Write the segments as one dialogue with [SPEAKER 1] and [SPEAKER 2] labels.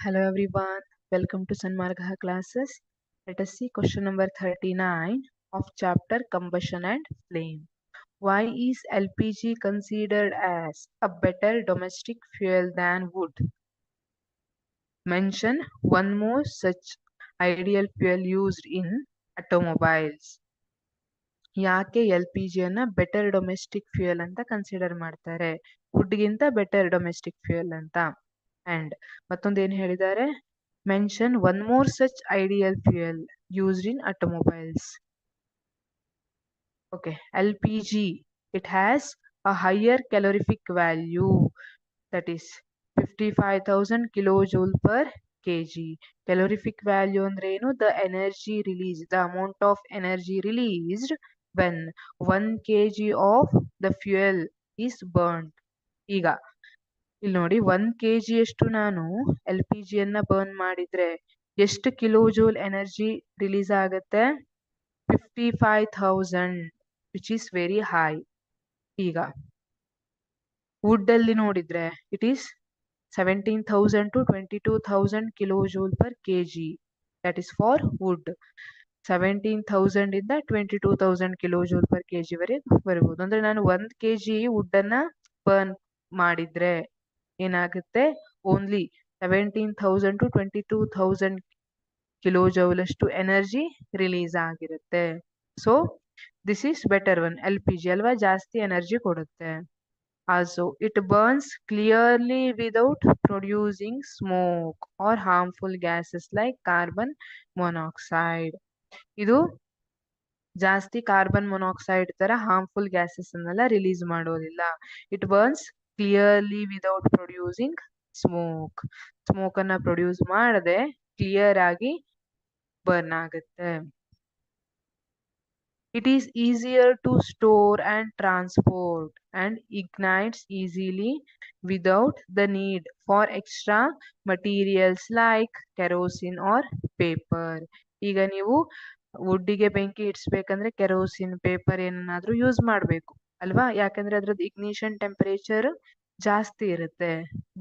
[SPEAKER 1] Hello everyone, welcome to Sanmarga classes. Let us see question number 39 of chapter Combustion and Flame. Why is LPG considered as a better domestic fuel than wood? Mention one more such ideal fuel used in automobiles. ಯಾಕೆ L P ಜಿಯನ್ನ better domestic fuel ಅಂತ consider ಮಾಡ್ತಾರೆ, ವುಡ್ಗಿಂತ better domestic fuel ಅಂತ. And ಮತ್ತೊಂದು ಏನು ಹೇಳಿದ್ದಾರೆ, mention one more such ideal fuel used in automobiles. Okay, L P G it has a higher calorific value, that is 55,000 kilojule per kg. Calorific value ಅಂದ್ರೆ ಏನು? The energy released, the amount of energy released when 1 kg of the fuel is burned. ಈಗ ಇಲ್ಲಿ ನೋಡಿ, 1 kg ಅಷ್ಟು ನಾನು L P ಜಿಯನ್ನ burn ಮಾಡಿದ್ರೆ ಎಷ್ಟು ಕಿಲೋಜೂಲ್ energy release ಆಗುತ್ತೆ? 55,000, ವಿಚ್ ಈಸ್ ವೆರಿ ಹೈ. ಈಗ ವುಡ್ ಅಲ್ಲಿ ನೋಡಿದ್ರೆ it is 17,000 to 22,000 kilojoule per kg. That is for wood. 17,000 ಇಂದ 22,000 kilojoule per kg ವರೆಗೆ ಬರ್ಬೋದು. ಅಂದ್ರೆ ನಾನು 1 kg ವುಡ್ ಅನ್ನ ಬರ್ನ್ ಮಾಡಿದ್ರೆ ಏನಾಗುತ್ತೆ? ಓನ್ಲಿ 17,000 to 22,000 kilojoule ಅಷ್ಟು ಎನರ್ಜಿ ರಿಲೀಸ್ ಆಗಿರುತ್ತೆ. So this is better one. L P G ಅಲ್ವಾ, ಜಾಸ್ತಿ ಎನರ್ಜಿ ಕೊಡುತ್ತೆ. Also, it burns clearly without producing smoke or harmful gases like carbon monoxide. ಇದು ಜಾಸ್ತಿ ಕಾರ್ಬನ್ ಮೊನಾಕ್ಸೈಡ್ ತರ ಹಾರ್ಮ್ಫುಲ್ ಗ್ಯಾಸಸ್ ಅನ್ನೆಲ್ಲ ರಿಲೀಸ್ ಮಾಡೋದಿಲ್ಲ. It burns clearly without producing smoke. Smoke ಅನ್ನ produce ಮಾಡದೆ clear ಆಗಿ ಬರ್ನ್ ಆಗುತ್ತೆ. It is easier to store and transport and ignites easily without the need for extra materials like kerosene or paper. ಈಗ ನೀವು ವುಡ್ಡಿಗೆ ಬೆಂಕಿ ಇಡ್ಸ್ಬೇಕಂದ್ರೆ ಕೆರೋಸಿನ್, ಪೇಪರ್ ಏನನ್ನಾದ್ರೂ ಯೂಸ್ ಮಾಡಬೇಕು ಅಲ್ವಾ? ಯಾಕಂದ್ರೆ ಅದ್ರದ್ದು ಇಗ್ನಿಷನ್ ಟೆಂಪರೇಚರ್ ಜಾಸ್ತಿ ಇರುತ್ತೆ.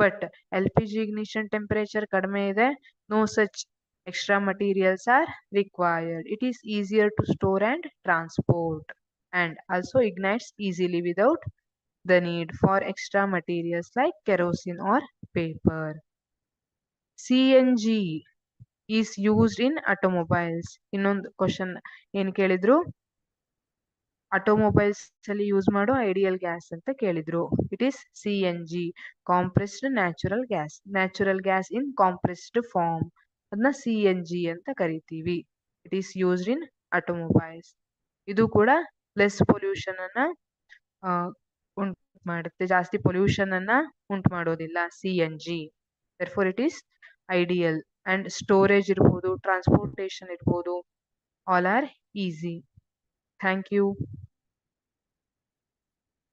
[SPEAKER 1] But L P G ignition temperature ಕಡಿಮೆ ಇದೆ. No such extra materials are required. It is easier to store and transport and also ignites easily without the need for extra materials like kerosene or paper. CNG is used in automobiles. ಇನ್ನೊಂದು question ಏನ್ ಕೇಳಿದ್ರು, automobiles ಅಲ್ಲಿ use ಮಾಡೋ ideal gas ಅಂತ ಕೇಳಿದ್ರು. It is CNG, compressed natural gas. Natural gas in compressed form, ಅದನ್ನ CNG ಅಂತ ಕರಿತೀವಿ. It is used in automobiles. ಇದು ಕೂಡ ಲೆಸ್ ಪೊಲ್ಯೂಷನ್ ಅನ್ನ ಉಂಟು ಮಾಡುತ್ತೆ, ಜಾಸ್ತಿ ಪೊಲ್ಯೂಷನ್ ಅನ್ನ ಉಂಟು ಮಾಡೋದಿಲ್ಲ CNG. therefore it is ideal. and storage ಇರ್ಬೋದು, ಟ್ರಾನ್ಸ್ಪೋರ್ಟೇಷನ್ ಇರ್ಬೋದು, all are easy. Thank you.